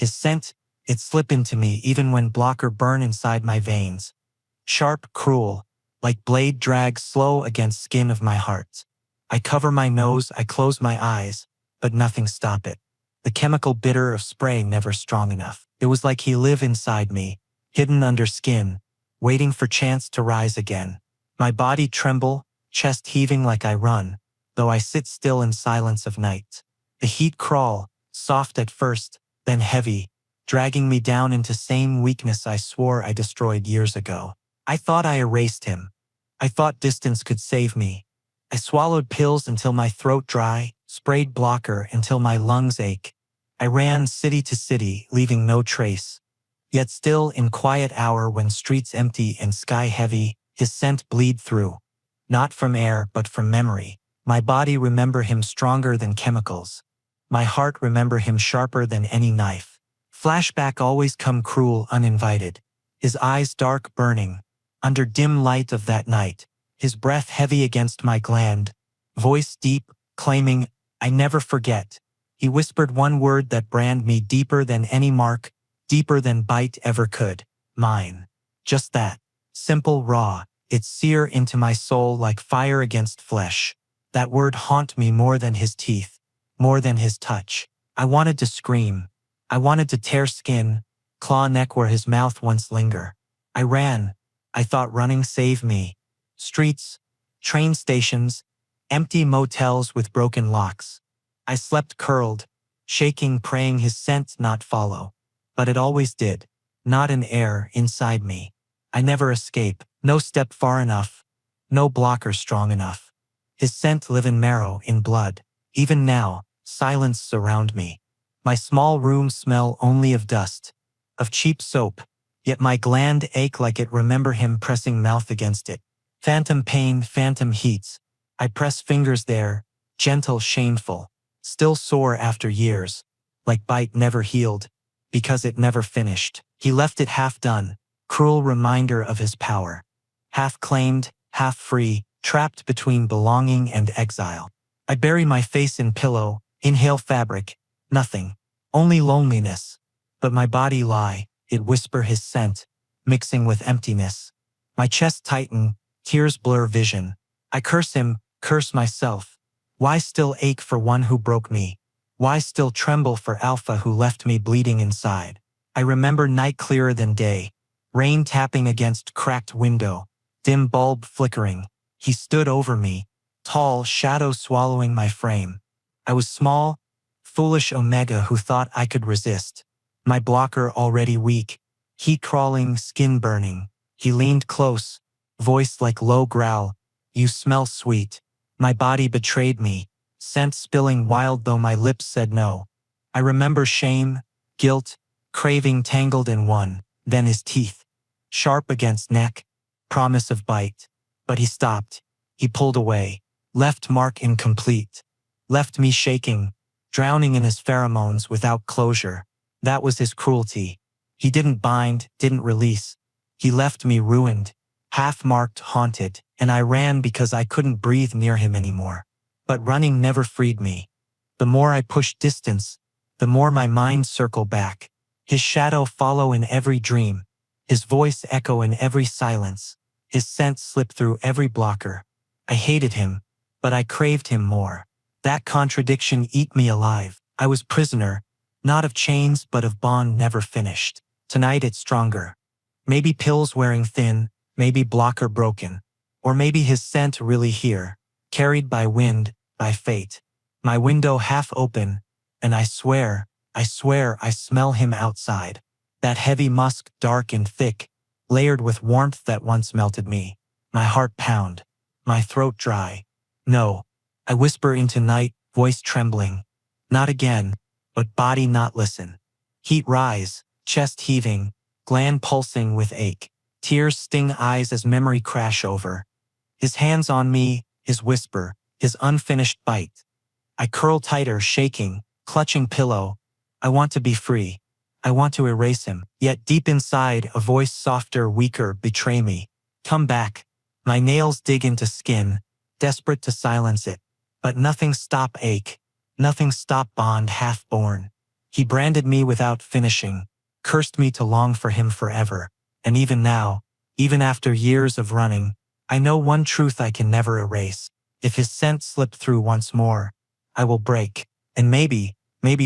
His scent, it slip into me even when blocker burn inside my veins. Sharp, cruel, like blade drag slow against skin of my heart. I cover my nose, I close my eyes, but nothing stop it. The chemical bitter of spray never strong enough. It was like he live inside me, hidden under skin, waiting for chance to rise again. My body tremble, chest heaving like I run, though I sit still in silence of night. The heat crawl, soft at first, then heavy, dragging me down into same weakness I swore I destroyed years ago. I thought I erased him. I thought distance could save me. I swallowed pills until my throat dry, sprayed blocker until my lungs ache. I ran city to city, leaving no trace. Yet still in quiet hour when streets empty and sky heavy, his scent bleed through. Not from air but from memory. My body remember him stronger than chemicals. My heart remember him sharper than any knife. Flashback always come cruel, uninvited. His eyes dark burning, under dim light of that night. His breath heavy against my gland. Voice deep, claiming, I never forget. He whispered one word that brand me deeper than any mark, deeper than bite ever could. Mine. Just that. Simple, raw. It sear into my soul like fire against flesh. That word haunt me more than his teeth, more than his touch. I wanted to scream. I wanted to tear skin, claw neck where his mouth once linger. I ran. I thought running saved me. Streets, train stations, empty motels with broken locks. I slept curled, shaking, praying his scent not follow. But it always did. Not in air, inside me. I never escape, no step far enough, no blocker strong enough. His scent live in marrow, in blood. Even now, silence surround me. My small room smell only of dust, of cheap soap, yet my gland ache like it remember him pressing mouth against it. Phantom pain, phantom heats. I press fingers there, gentle, shameful, still sore after years, like bite never healed, because it never finished. He left it half done, cruel reminder of his power. Half claimed, half free, trapped between belonging and exile. I bury my face in pillow, inhale fabric, nothing, only loneliness. But my body lie, it whisper his scent, mixing with emptiness. My chest tighten, tears blur vision. I curse him, curse myself. Why still ache for one who broke me? Why still tremble for Alpha who left me bleeding inside? I remember night clearer than day, rain tapping against cracked window, dim bulb flickering. He stood over me, tall, shadow swallowing my frame. I was small, foolish Omega who thought I could resist. My blocker already weak, heat crawling, skin burning. He leaned close, voice like low growl, you smell sweet. My body betrayed me, scent spilling wild though my lips said no. I remember shame, guilt, craving tangled in one, then his teeth, sharp against neck, promise of bite. But he stopped, he pulled away, left mark incomplete, left me shaking, drowning in his pheromones without closure. That was his cruelty. He didn't bind, didn't release. He left me ruined, half-marked, haunted, and I ran because I couldn't breathe near him anymore. But running never freed me. The more I pushed distance, the more my mind circled back. His shadow follow in every dream, his voice echo in every silence, his scent slip through every blocker. I hated him, but I craved him more. That contradiction eat me alive. I was prisoner, not of chains but of bond never finished. Tonight it's stronger. Maybe pills wearing thin, maybe blocker broken, or maybe his scent really here, carried by wind, by fate. My window half open, and I swear I smell him outside. That heavy musk, dark and thick, layered with warmth that once melted me. My heart pound, my throat dry. No, I whisper into night, voice trembling. Not again, but body not listen. Heat rise, chest heaving, gland pulsing with ache. Tears sting eyes as memory crash over. His hands on me, his whisper, his unfinished bite. I curl tighter, shaking, clutching pillow. I want to be free. I want to erase him. Yet deep inside, a voice softer, weaker, betray me. Come back. My nails dig into skin, desperate to silence it. But nothing stop ache. Nothing stop bond half born. He branded me without finishing, cursed me to long for him forever. And even now, even after years of running, I know one truth I can never erase. If his scent slipped through once more, I will break. And maybe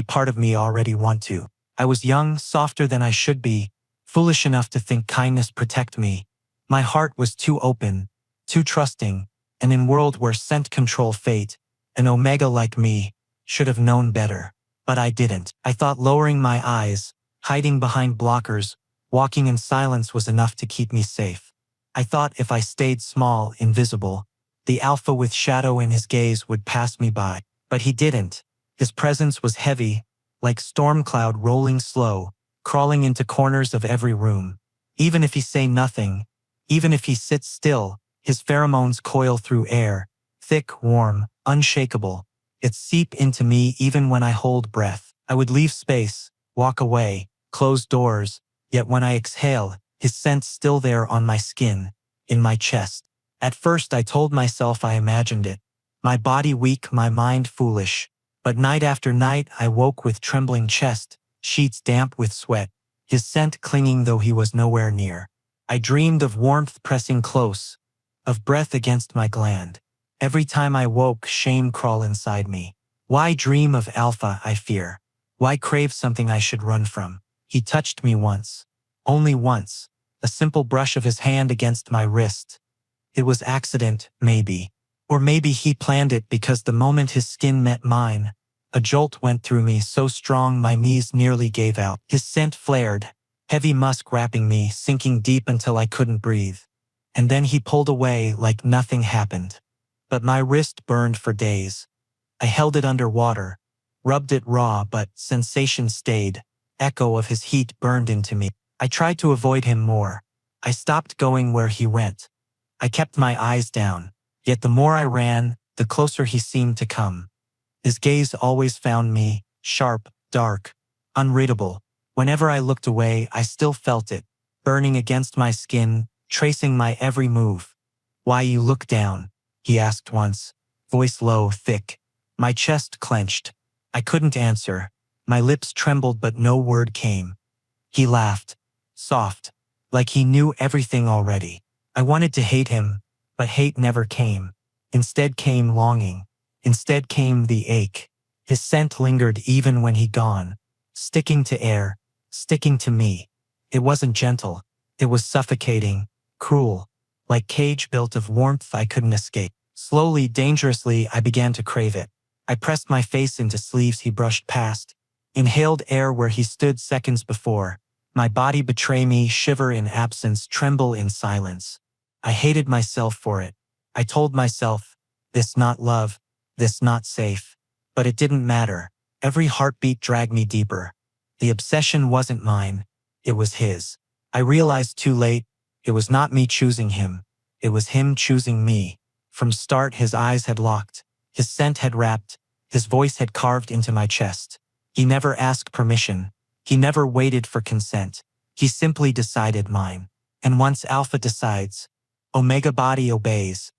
part of me already want to. I was young, softer than I should be, foolish enough to think kindness protect me. My heart was too open, too trusting, and in world where scent control fate, an omega like me should have known better. But I didn't. I thought lowering my eyes, hiding behind blockers, walking in silence was enough to keep me safe. I thought if I stayed small, invisible, the alpha with shadow in his gaze would pass me by. But he didn't. His presence was heavy, like storm cloud rolling slow, crawling into corners of every room. Even if he say nothing, even if he sits still, his pheromones coil through air, thick, warm, unshakable. It seep into me even when I hold breath. I would leave space, walk away, close doors, yet when I exhale, his scent's still there on my skin, in my chest. At first I told myself I imagined it. My body weak, my mind foolish. But night after night I woke with trembling chest, sheets damp with sweat, his scent clinging though he was nowhere near. I dreamed of warmth pressing close, of breath against my gland. Every time I woke, shame crawl inside me. Why dream of alpha, I fear? Why crave something I should run from? He touched me once. Only once. A simple brush of his hand against my wrist. It was accident, maybe. Or maybe he planned it because the moment his skin met mine, a jolt went through me so strong my knees nearly gave out. His scent flared, heavy musk wrapping me, sinking deep until I couldn't breathe. And then he pulled away like nothing happened. But my wrist burned for days. I held it under water, rubbed it raw, but sensation stayed. Echo of his heat burned into me. I tried to avoid him more. I stopped going where he went. I kept my eyes down. Yet the more I ran, the closer he seemed to come. His gaze always found me, sharp, dark, unreadable. Whenever I looked away, I still felt it, burning against my skin, tracing my every move. "Why you look down?" he asked once, voice low, thick. My chest clenched. I couldn't answer. My lips trembled but no word came. He laughed, soft, like he knew everything already. I wanted to hate him, but hate never came. Instead came longing. Instead came the ache. His scent lingered even when he gone, sticking to air, sticking to me. It wasn't gentle. It was suffocating, cruel, like cage built of warmth I couldn't escape. Slowly, dangerously, I began to crave it. I pressed my face into sleeves he brushed past, inhaled air where he stood seconds before. My body betray me, shiver in absence, tremble in silence. I hated myself for it. I told myself, this not love, this not safe. But it didn't matter. Every heartbeat dragged me deeper. The obsession wasn't mine. It was his. I realized too late, it was not me choosing him. It was him choosing me. From start his eyes had locked. His scent had wrapped. His voice had carved into my chest. He never asked permission. He never waited for consent. He simply decided mine. And once alpha decides, omega body obeys.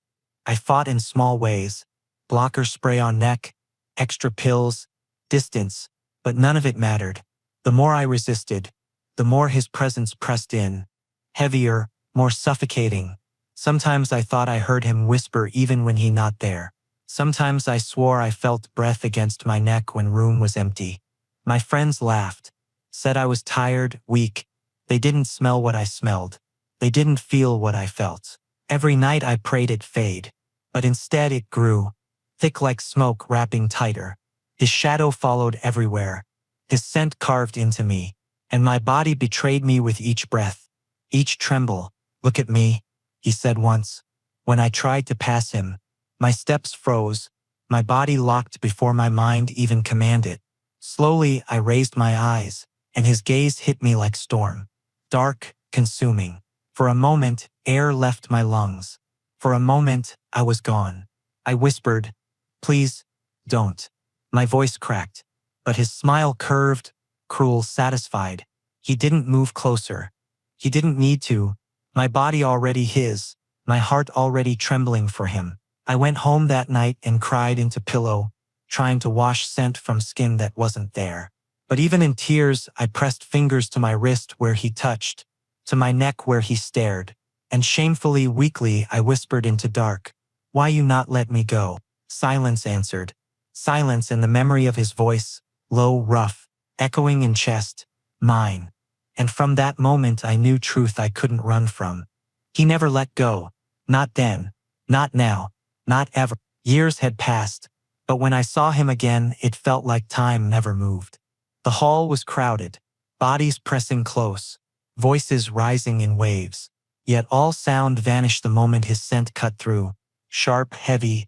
I fought in small ways. Blocker spray on neck, extra pills, distance, but none of it mattered. The more I resisted, the more his presence pressed in. Heavier, more suffocating. Sometimes I thought I heard him whisper even when he not there. Sometimes I swore I felt breath against my neck when room was empty. My friends laughed, said I was tired, weak. They didn't smell what I smelled. They didn't feel what I felt. Every night I prayed it fade, but instead it grew, thick like smoke wrapping tighter. His shadow followed everywhere. His scent carved into me, and my body betrayed me with each breath, each tremble. "Look at me," he said once. When I tried to pass him, my steps froze, my body locked before my mind even commanded. Slowly I raised my eyes, and his gaze hit me like storm. Dark, consuming. For a moment, air left my lungs. For a moment, I was gone. I whispered, "Please, don't." My voice cracked, but his smile curved, cruel, satisfied. He didn't move closer. He didn't need to. My body already his, my heart already trembling for him. I went home that night and cried into pillow, trying to wash scent from skin that wasn't there. But even in tears, I pressed fingers to my wrist where he touched, to my neck where he stared, and shamefully, weakly, I whispered into dark, "Why you not let me go?" Silence answered. Silence, and the memory of his voice, low, rough, echoing in chest, mine. And from that moment I knew truth I couldn't run from. He never let go. Not then. Not now. Not ever. Years had passed, but when I saw him again, it felt like time never moved. The hall was crowded, bodies pressing close, voices rising in waves. Yet all sound vanished the moment his scent cut through, sharp, heavy,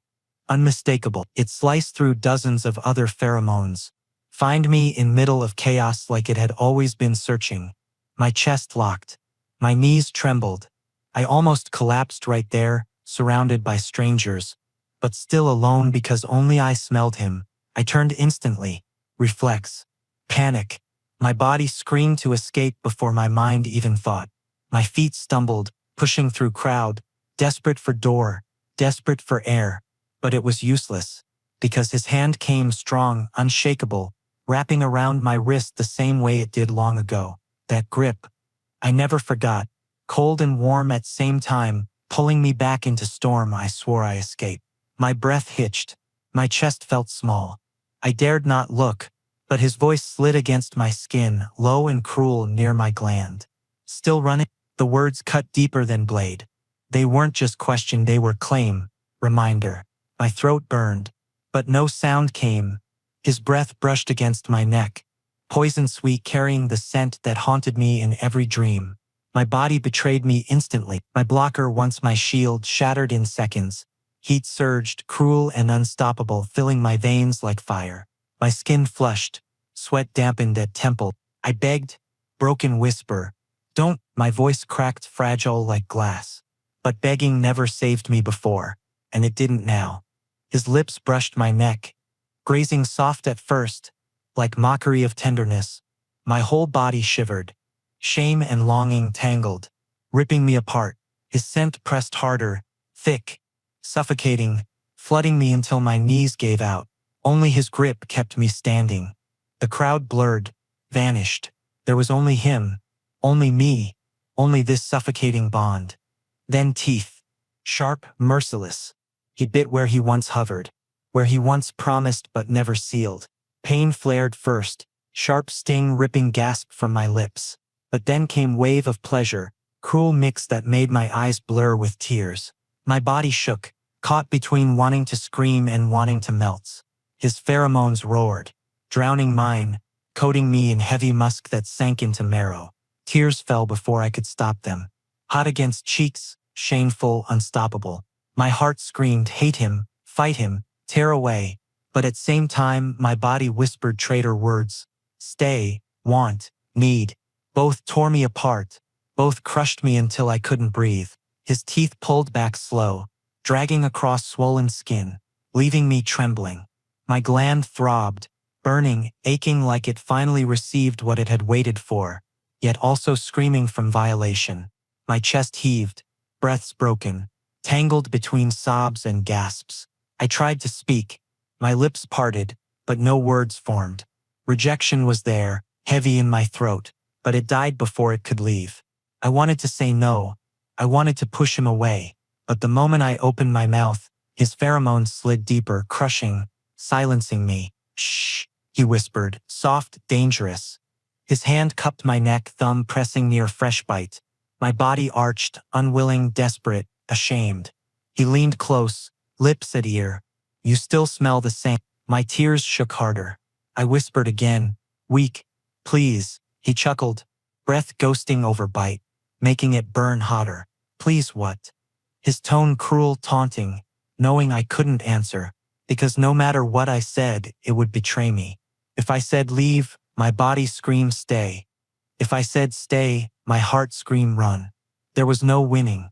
unmistakable. It sliced through dozens of other pheromones. Find me in middle of chaos like it had always been searching. My chest locked. My knees trembled. I almost collapsed right there, surrounded by strangers, but still alone because only I smelled him. I turned instantly. Reflex. Panic. My body screamed to escape before my mind even thought. My feet stumbled, pushing through crowd, desperate for door, desperate for air. But it was useless, because his hand came strong, unshakable, wrapping around my wrist the same way it did long ago. That grip, I never forgot, cold and warm at same time, pulling me back into storm I swore I escaped. My breath hitched. My chest felt small. I dared not look, but his voice slid against my skin, low and cruel near my gland. Still running? The words cut deeper than blade. They weren't just question, they were claim, reminder. My throat burned, but no sound came. His breath brushed against my neck, poison sweet, carrying the scent that haunted me in every dream. My body betrayed me instantly. My blocker, once my shield, shattered in seconds. Heat surged, cruel and unstoppable, filling my veins like fire. My skin flushed, sweat dampened at temple. I begged, broken whisper, "Don't." My voice cracked, fragile like glass. But begging never saved me before, and it didn't now. His lips brushed my neck, grazing soft at first, like mockery of tenderness. My whole body shivered. Shame and longing tangled, ripping me apart. His scent pressed harder, thick, suffocating, flooding me until my knees gave out. Only his grip kept me standing. The crowd blurred, vanished. There was only him, only me, only this suffocating bond. Then teeth, sharp, merciless. He bit where he once hovered, where he once promised but never sealed. Pain flared first, sharp sting, ripping gasp from my lips. But then came wave of pleasure, cruel mix that made my eyes blur with tears. My body shook, caught between wanting to scream and wanting to melt. His pheromones roared, drowning mine, coating me in heavy musk that sank into marrow. Tears fell before I could stop them. Hot against cheeks, shameful, unstoppable. My heart screamed, hate him, fight him, tear away. But at same time, my body whispered traitor words. Stay, want, need. Both tore me apart. Both crushed me until I couldn't breathe. His teeth pulled back slow, dragging across swollen skin, leaving me trembling. My gland throbbed, burning, aching like it finally received what it had waited for, yet also screaming from violation. My chest heaved, breaths broken, tangled between sobs and gasps. I tried to speak. My lips parted, but no words formed. Rejection was there, heavy in my throat, but it died before it could leave. I wanted to say no. I wanted to push him away, but the moment I opened my mouth, his pheromones slid deeper, crushing, silencing me. Shh, he whispered, soft, dangerous. His hand cupped my neck, thumb pressing near fresh bite. My body arched, unwilling, desperate, ashamed. He leaned close, lips at ear. You still smell the same. My tears shook harder. I whispered again, weak, please. He chuckled, breath ghosting over bite, making it burn hotter. Please what? His tone cruel, taunting, knowing I couldn't answer, because no matter what I said, it would betray me. If I said leave, my body screamed stay. If I said stay, my heart screamed run. There was no winning.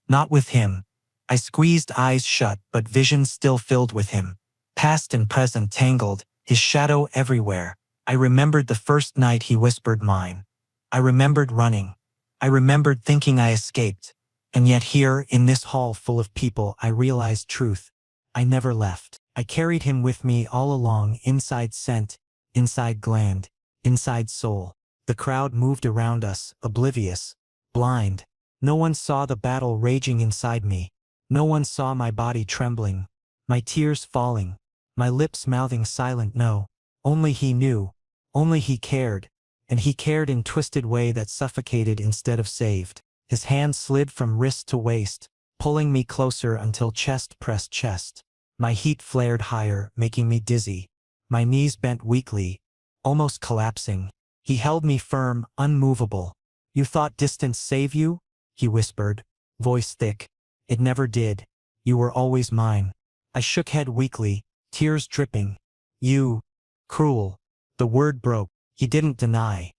Not with him. I squeezed, eyes shut, but vision still filled with him. Past and present tangled, his shadow everywhere. I remembered the first night he whispered mine. I remembered running. I remembered thinking I escaped. And yet here, in this hall full of people, I realized truth. I never left. I carried him with me all along, inside scent, inside gland, inside soul. The crowd moved around us, oblivious, blind. No one saw the battle raging inside me. No one saw my body trembling, my tears falling, my lips mouthing silent no. Only he knew, only he cared, and he cared in twisted way that suffocated instead of saved. His hand slid from wrist to waist, pulling me closer until chest pressed chest. My heat flared higher, making me dizzy. My knees bent weakly, almost collapsing. He held me firm, unmovable. "You thought distance save you?" he whispered, voice thick. "It never did. You were always mine." I shook head weakly, tears dripping. "You, cruel." The word broke. He didn't deny.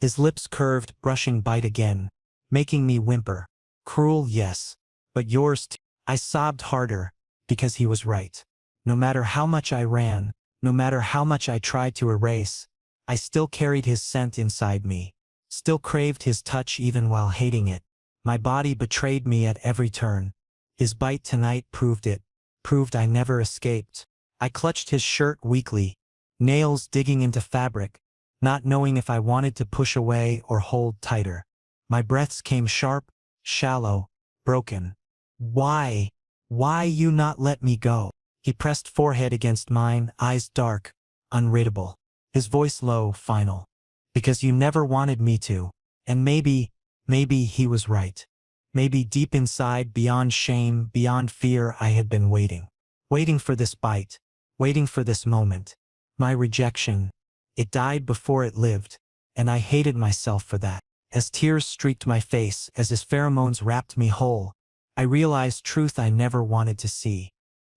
His lips curved, brushing bite again, making me whimper. "Cruel, yes. But yours too." I sobbed harder, because he was right. No matter how much I ran, no matter how much I tried to erase, I still carried his scent inside me, still craved his touch even while hating it. My body betrayed me at every turn. His bite tonight proved it, proved I never escaped. I clutched his shirt weakly, nails digging into fabric, not knowing if I wanted to push away or hold tighter. My breaths came sharp, shallow, broken. "Why? Why you not let me go?" He pressed forehead against mine, eyes dark, unreadable. His voice low, final. "Because you never wanted me to." And maybe he was right. Maybe deep inside, beyond shame, beyond fear, I had been waiting. Waiting for this bite. Waiting for this moment. My rejection. It died before it lived. And I hated myself for that. As tears streaked my face, as his pheromones wrapped me whole, I realized truth I never wanted to see.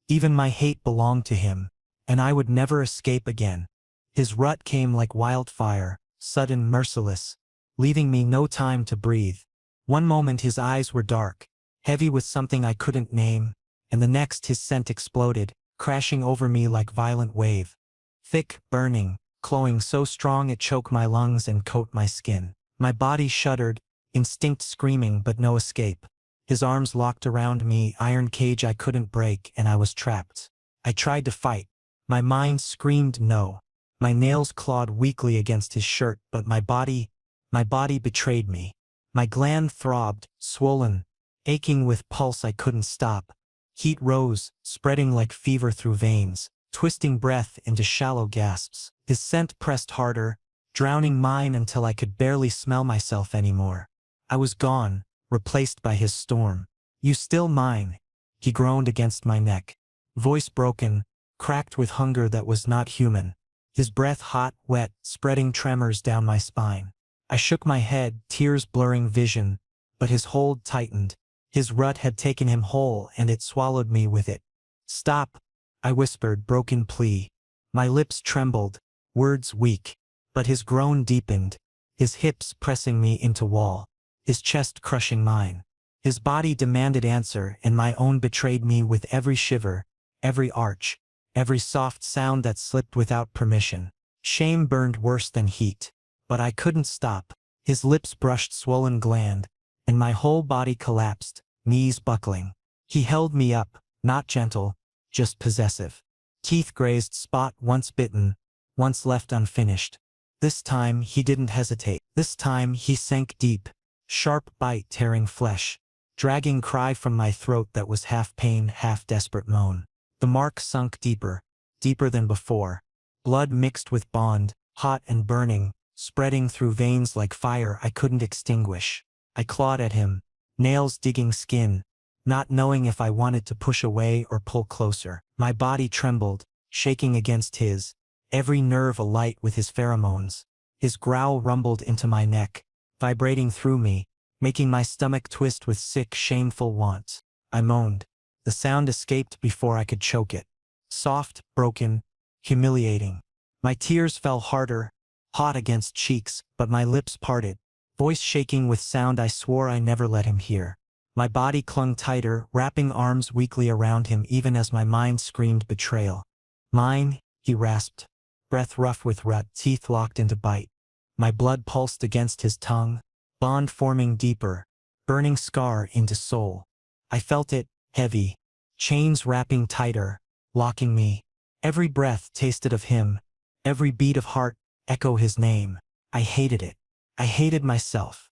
Even my hate belonged to him, and I would never escape again. His rut came like wildfire, sudden, merciless, leaving me no time to breathe. One moment his eyes were dark, heavy with something I couldn't name, and the next his scent exploded, crashing over me like violent wave. Thick, burning, cloying so strong it choked my lungs and coat my skin. My body shuddered, instinct screaming but no escape. His arms locked around me, iron cage I couldn't break, and I was trapped. I tried to fight. My mind screamed no. My nails clawed weakly against his shirt, but my body betrayed me. My gland throbbed, swollen, aching with pulse I couldn't stop. Heat rose, spreading like fever through veins, twisting breath into shallow gasps. His scent pressed harder, drowning mine until I could barely smell myself anymore. I was gone, replaced by his storm. "You still mine?" He groaned against my neck, voice broken, cracked with hunger that was not human. His breath hot, wet, spreading tremors down my spine. I shook my head, tears blurring vision, but his hold tightened. His rut had taken him whole and it swallowed me with it. "Stop," I whispered, broken plea. My lips trembled, words weak, but his groan deepened, his hips pressing me into wall, his chest crushing mine. His body demanded answer, and my own betrayed me with every shiver, every arch, every soft sound that slipped without permission. Shame burned worse than heat, but I couldn't stop. His lips brushed swollen gland, and my whole body collapsed, knees buckling. He held me up, not gentle, just possessive. Teeth grazed spot once bitten, once left unfinished. This time he didn't hesitate. This time he sank deep, sharp bite tearing flesh, dragging cry from my throat that was half pain, half desperate moan. The mark sunk deeper, deeper than before. Blood mixed with bond, hot and burning, spreading through veins like fire I couldn't extinguish. I clawed at him, nails digging skin, not knowing if I wanted to push away or pull closer. My body trembled, shaking against his, every nerve alight with his pheromones. His growl rumbled into my neck, vibrating through me, making my stomach twist with sick, shameful want. I moaned. The sound escaped before I could choke it. Soft, broken, humiliating. My tears fell harder, hot against cheeks, but my lips parted, voice shaking with sound I swore I never let him hear. My body clung tighter, wrapping arms weakly around him even as my mind screamed betrayal. "Mine," he rasped, breath rough with rut, teeth locked into bite. My blood pulsed against his tongue, bond forming deeper, burning scar into soul. I felt it, heavy, chains wrapping tighter, locking me. Every breath tasted of him, every beat of heart, echo his name. I hated it. I hated myself.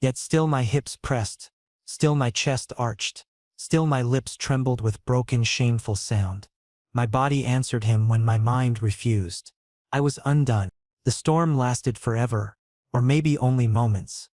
Yet still my hips pressed, still my chest arched, still my lips trembled with broken, shameful sound. My body answered him when my mind refused. I was undone. The storm lasted forever, or maybe only moments.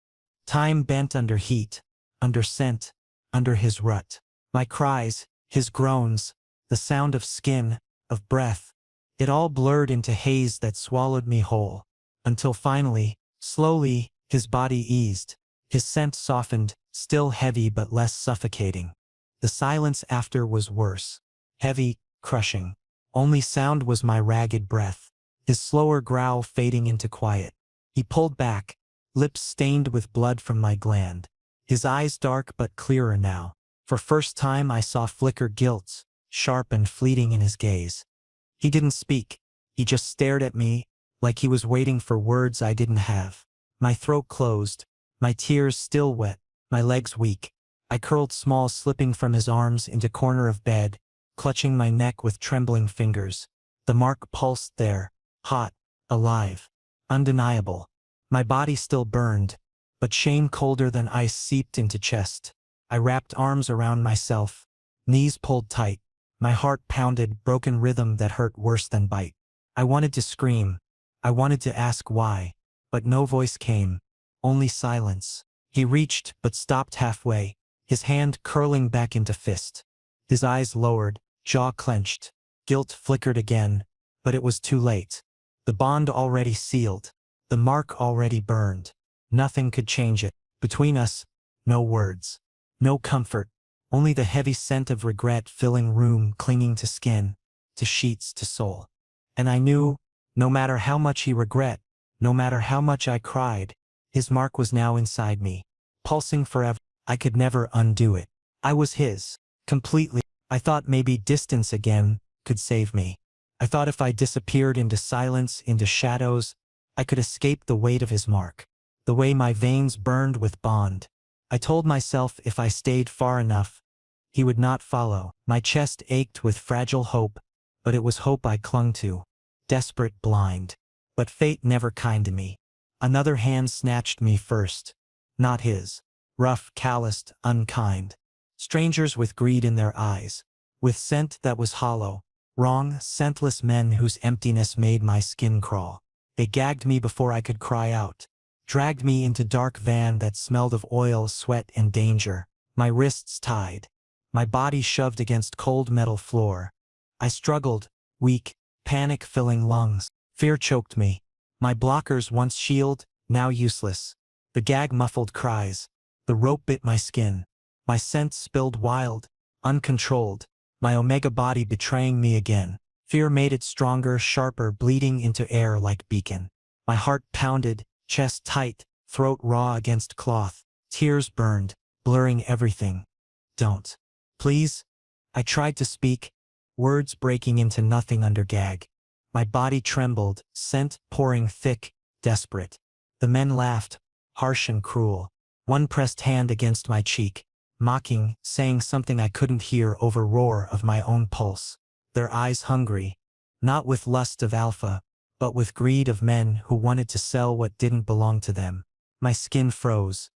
Time bent under heat, under scent, under his rut. My cries, his groans, the sound of skin, of breath, it all blurred into haze that swallowed me whole, until finally, slowly, his body eased, his scent softened, still heavy but less suffocating. The silence after was worse. Heavy, crushing. Only sound was my ragged breath, his slower growl fading into quiet. He pulled back, lips stained with blood from my gland. His eyes dark but clearer now. For first time I saw flicker guilt, sharp and fleeting in his gaze. He didn't speak. He just stared at me, like he was waiting for words I didn't have. My throat closed, my tears still wet, my legs weak. I curled small, slipping from his arms into corner of bed, clutching my neck with trembling fingers. The mark pulsed there, hot, alive, undeniable. My body still burned, but shame colder than ice seeped into chest. I wrapped arms around myself, knees pulled tight. My heart pounded, broken rhythm that hurt worse than bite. I wanted to scream. I wanted to ask why, but no voice came, only silence. He reached, but stopped halfway, his hand curling back into fist. His eyes lowered, jaw clenched. Guilt flickered again, but it was too late. The bond already sealed, the mark already burned. Nothing could change it. Between us, no words, no comfort, only the heavy scent of regret filling room, clinging to skin, to sheets, to soul. And I knew, no matter how much he regret, no matter how much I cried, his mark was now inside me, pulsing forever. I could never undo it. I was his, completely. I thought maybe distance again could save me. I thought if I disappeared into silence, into shadows, I could escape the weight of his mark. The way my veins burned with bond. I told myself if I stayed far enough, he would not follow. My chest ached with fragile hope, but it was hope I clung to. Desperate, blind. But fate never kind to me. Another hand snatched me first. Not his. Rough, calloused, unkind. Strangers with greed in their eyes. With scent that was hollow. Wrong, scentless men whose emptiness made my skin crawl. They gagged me before I could cry out. Dragged me into dark van that smelled of oil, sweat, and danger. My wrists tied. My body shoved against cold metal floor. I struggled, weak, panic filling lungs. Fear choked me. My blockers, once shield, now useless. The gag muffled cries. The rope bit my skin. My scent spilled wild, uncontrolled. My omega body betraying me again. Fear made it stronger, sharper, bleeding into air like beacon. My heart pounded, chest tight, throat raw against cloth. Tears burned, blurring everything. Don't. Please? I tried to speak, words breaking into nothing under gag. My body trembled, scent pouring thick, desperate. The men laughed, harsh and cruel. One pressed hand against my cheek, mocking, saying something I couldn't hear over roar of my own pulse. Their eyes hungry, not with lust of alpha, but with greed of men who wanted to sell what didn't belong to them. My skin froze.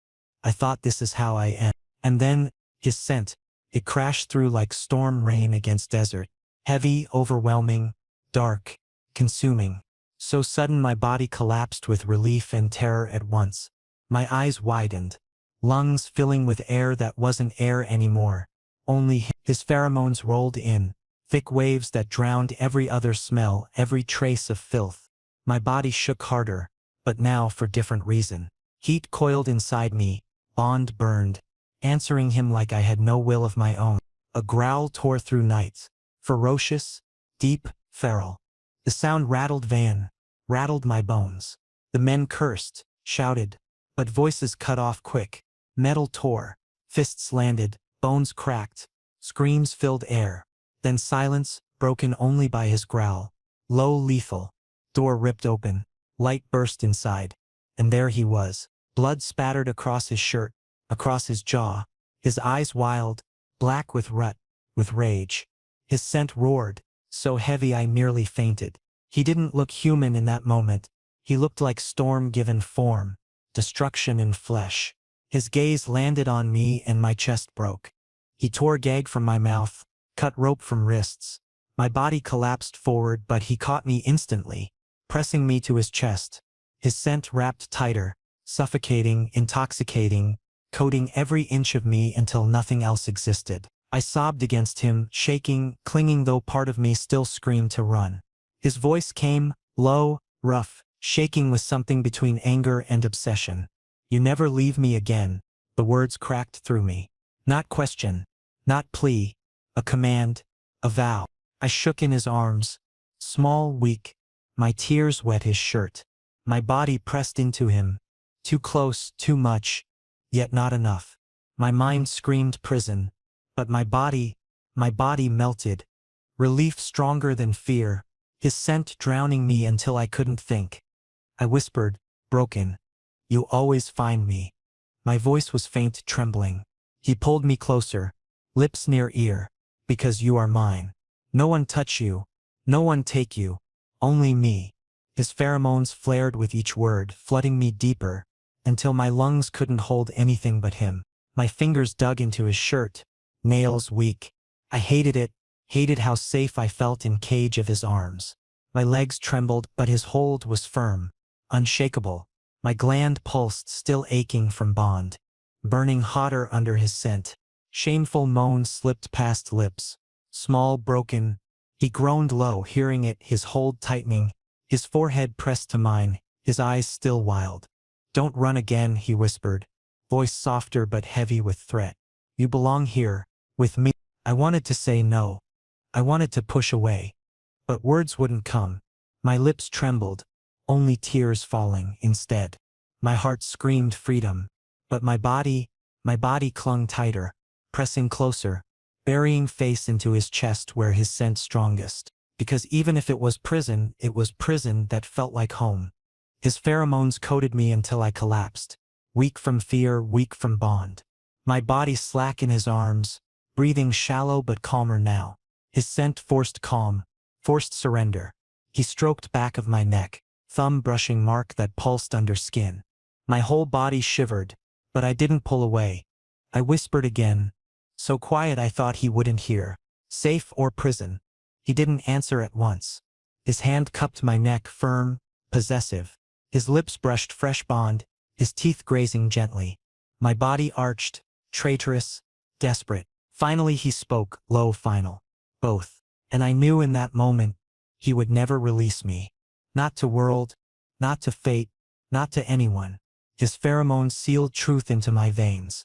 I thought this is how I end. And then, his scent, it crashed through like storm rain against desert. Heavy, overwhelming, dark, consuming. So sudden my body collapsed with relief and terror at once. My eyes widened, lungs filling with air that wasn't air anymore. Only his pheromones rolled in, thick waves that drowned every other smell, every trace of filth. My body shook harder, but now for different reason. Heat coiled inside me, bond burned, answering him like I had no will of my own. A growl tore through nights, ferocious, deep, feral. The sound rattled van, rattled my bones. The men cursed, shouted, but voices cut off quick. Metal tore, fists landed, bones cracked, screams filled air. Then silence, broken only by his growl. Low, lethal. Door ripped open. Light burst inside. And there he was. Blood spattered across his shirt, across his jaw. His eyes wild, black with rut, with rage. His scent roared, so heavy I nearly fainted. He didn't look human in that moment. He looked like storm given form, destruction in flesh. His gaze landed on me and my chest broke. He tore gag from my mouth, cut rope from wrists. My body collapsed forward, but he caught me instantly, pressing me to his chest. His scent wrapped tighter, suffocating, intoxicating, coating every inch of me until nothing else existed. I sobbed against him, shaking, clinging, though part of me still screamed to run. His voice came, low, rough, shaking with something between anger and obsession. "You never leave me again," the words cracked through me. Not question, not plea, a command, a vow. I shook in his arms, small, weak. My tears wet his shirt. My body pressed into him. Too close, too much, yet not enough. My mind screamed prison, but my body melted. Relief stronger than fear, his scent drowning me until I couldn't think. I whispered, broken, "You'll always find me." My voice was faint, trembling. He pulled me closer, lips near ear. "Because you are mine. No one touch you, no one take you, only me." His pheromones flared with each word, flooding me deeper, until my lungs couldn't hold anything but him. My fingers dug into his shirt, nails weak. I hated it, hated how safe I felt in cage of his arms. My legs trembled, but his hold was firm, unshakable. My gland pulsed, still aching from bond, burning hotter under his scent. Shameful moans slipped past lips, small, broken. He groaned low, hearing it, his hold tightening, his forehead pressed to mine, his eyes still wild. "Don't run again," he whispered, voice softer but heavy with threat. "You belong here, with me." I wanted to say no. I wanted to push away. But words wouldn't come. My lips trembled, only tears falling instead. My heart screamed freedom. But my body clung tighter, pressing closer, burying face into his chest where his scent strongest. Because even if it was prison that felt like home. His pheromones coated me until I collapsed, weak from fear, weak from bond. My body slack in his arms, breathing shallow but calmer now. His scent forced calm, forced surrender. He stroked back of my neck, thumb brushing mark that pulsed under skin. My whole body shivered, but I didn't pull away. I whispered again, so quiet I thought he wouldn't hear. "Safe or prison?" He didn't answer at once. His hand cupped my neck, firm, possessive. His lips brushed fresh bond, his teeth grazing gently. My body arched, traitorous, desperate. Finally he spoke, low, final. "Both." And I knew in that moment, he would never release me. Not to world, not to fate, not to anyone. His pheromones sealed truth into my veins.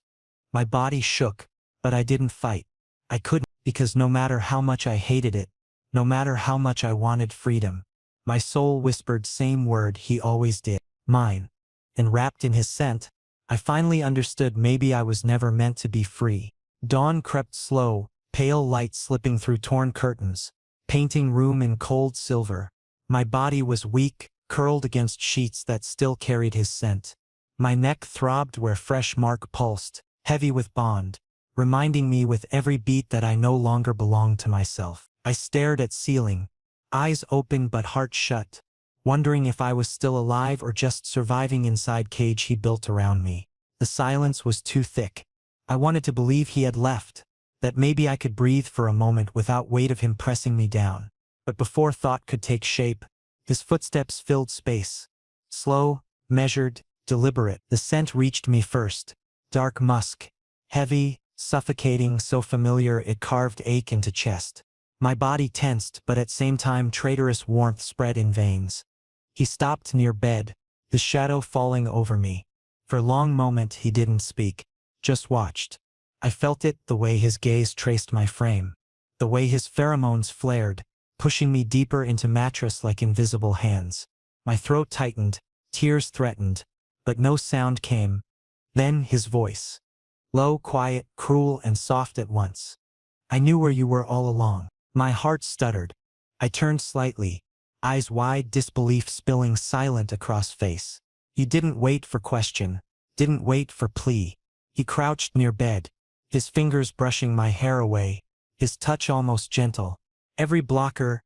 My body shook, but I didn't fight. I couldn't, because no matter how much I hated it, no matter how much I wanted freedom, my soul whispered same word he always did, mine. And wrapped in his scent, I finally understood maybe I was never meant to be free. Dawn crept slow, pale light slipping through torn curtains, painting room in cold silver. My body was weak, curled against sheets that still carried his scent. My neck throbbed where fresh mark pulsed, heavy with bond, reminding me with every beat that I no longer belonged to myself. I stared at ceiling, eyes open but heart shut, wondering if I was still alive or just surviving inside cage he built around me. The silence was too thick. I wanted to believe he had left, that maybe I could breathe for a moment without weight of him pressing me down. But before thought could take shape, his footsteps filled space. Slow, measured, deliberate. The scent reached me first. Dark musk. Heavy, suffocating, so familiar it carved ache into chest. My body tensed, but at same time traitorous warmth spread in veins. He stopped near bed, his shadow falling over me. For a long moment he didn't speak, just watched. I felt it, the way his gaze traced my frame, the way his pheromones flared, pushing me deeper into mattress like invisible hands. My throat tightened, tears threatened, but no sound came. Then his voice. Low, quiet, cruel, and soft at once. "I knew where you were all along." My heart stuttered. I turned slightly, eyes wide, disbelief spilling silent across face. He didn't wait for question, didn't wait for plea. He crouched near bed, his fingers brushing my hair away, his touch almost gentle. "Every blocker,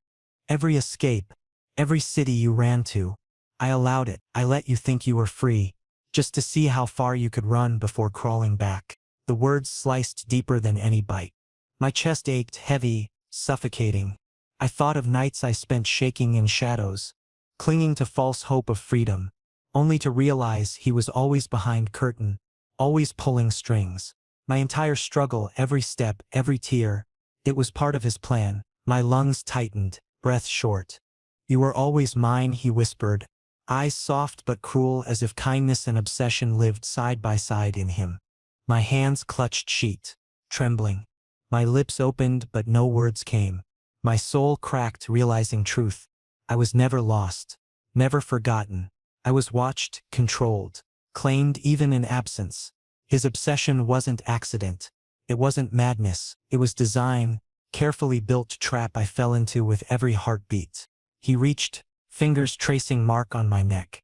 every escape, every city you ran to, I allowed it. I let you think you were free, just to see how far you could run before crawling back. The words sliced deeper than any bite. My chest ached, heavy, suffocating. I thought of nights I spent shaking in shadows, clinging to false hope of freedom, only to realize he was always behind curtain, always pulling strings. My entire struggle, every step, every tear, it was part of his plan. My lungs tightened, breath short. You were always mine, he whispered, eyes soft but cruel as if kindness and obsession lived side by side in him. My hands clutched sheet, trembling. My lips opened but no words came. My soul cracked, realizing truth. I was never lost, never forgotten. I was watched, controlled, claimed even in absence. His obsession wasn't accident. It wasn't madness. It was design, carefully built trap I fell into with every heartbeat. He reached, fingers tracing mark on my neck.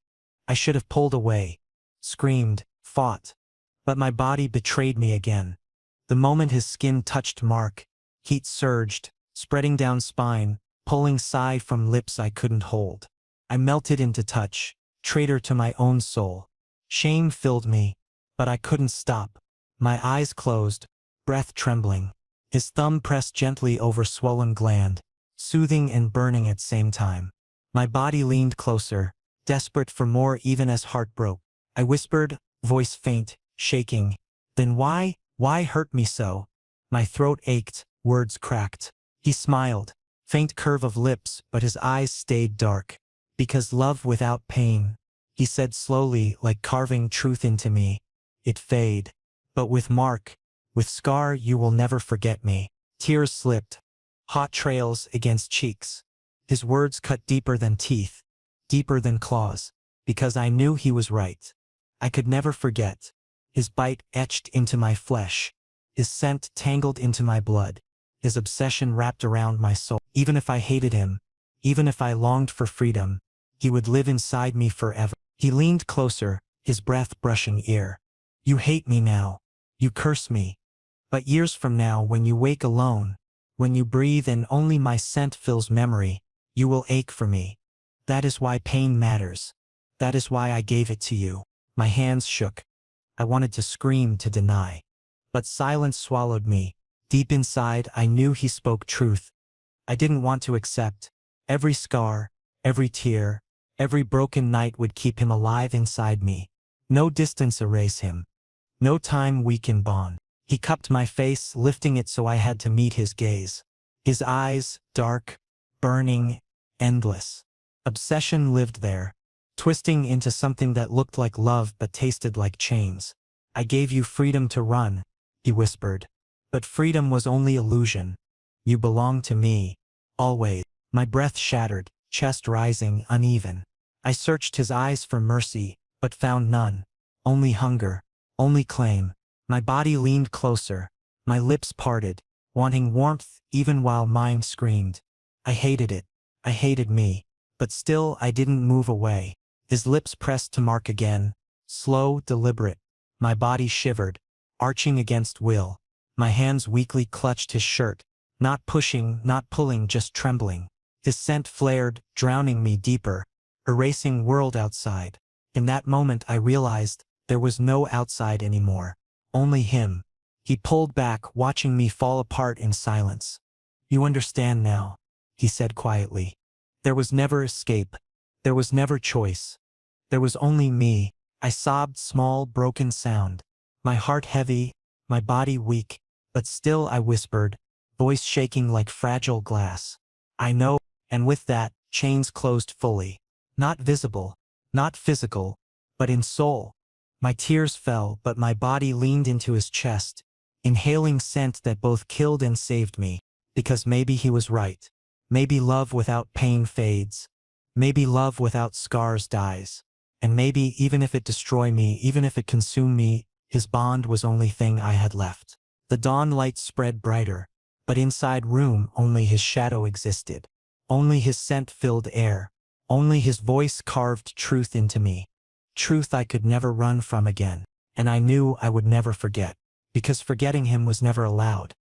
I should have pulled away, screamed, fought. But my body betrayed me again. The moment his skin touched Mark, heat surged, spreading down spine, pulling sigh from lips I couldn't hold. I melted into touch, traitor to my own soul. Shame filled me, but I couldn't stop. My eyes closed, breath trembling. His thumb pressed gently over swollen gland, soothing and burning at same time. My body leaned closer, desperate for more even as heart broke. I whispered, voice faint, shaking. Then why hurt me so? My throat ached, words cracked. He smiled, faint curve of lips, but his eyes stayed dark. Because love without pain, he said slowly, like carving truth into me, it fade. But with mark, with scar, you will never forget me. Tears slipped, hot trails against cheeks. His words cut deeper than teeth, deeper than claws, because I knew he was right. I could never forget. His bite etched into my flesh, his scent tangled into my blood, his obsession wrapped around my soul. Even if I hated him, even if I longed for freedom, he would live inside me forever. He leaned closer, his breath brushing ear. You hate me now. You curse me. But years from now, when you wake alone, when you breathe and only my scent fills memory, you will ache for me. That is why pain matters. That is why I gave it to you. My hands shook. I wanted to scream, to deny. But silence swallowed me. Deep inside, I knew he spoke truth. I didn't want to accept. Every scar, every tear, every broken night would keep him alive inside me. No distance erase him. No time weaken bond. He cupped my face, lifting it so I had to meet his gaze. His eyes, dark, burning, endless. Obsession lived there, twisting into something that looked like love but tasted like chains. I gave you freedom to run, he whispered. But freedom was only illusion. You belong to me, always. My breath shattered, chest rising, uneven. I searched his eyes for mercy, but found none. Only hunger, only claim. My body leaned closer, my lips parted, wanting warmth even while mine screamed. I hated it. I hated me. But still I didn't move away. His lips pressed to Mark again, slow, deliberate. My body shivered, arching against will. My hands weakly clutched his shirt, not pushing, not pulling, just trembling. His scent flared, drowning me deeper, erasing world outside. In that moment I realized there was no outside anymore. Only him. He pulled back, watching me fall apart in silence. You understand now, he said quietly. There was never escape. There was never choice. There was only me. I sobbed, small, broken sound. My heart heavy, my body weak, but still I whispered, voice shaking like fragile glass. I know, and with that, chains closed fully. Not visible, not physical, but in soul. My tears fell, but my body leaned into his chest, inhaling scent that both killed and saved me. Because maybe he was right. Maybe love without pain fades. Maybe love without scars dies. And maybe even if it destroyed me, even if it consumed me, his bond was only thing I had left. The dawn light spread brighter, but inside room only his shadow existed. Only his scent filled air. Only his voice carved truth into me. Truth I could never run from again. And I knew I would never forget. Because forgetting him was never allowed.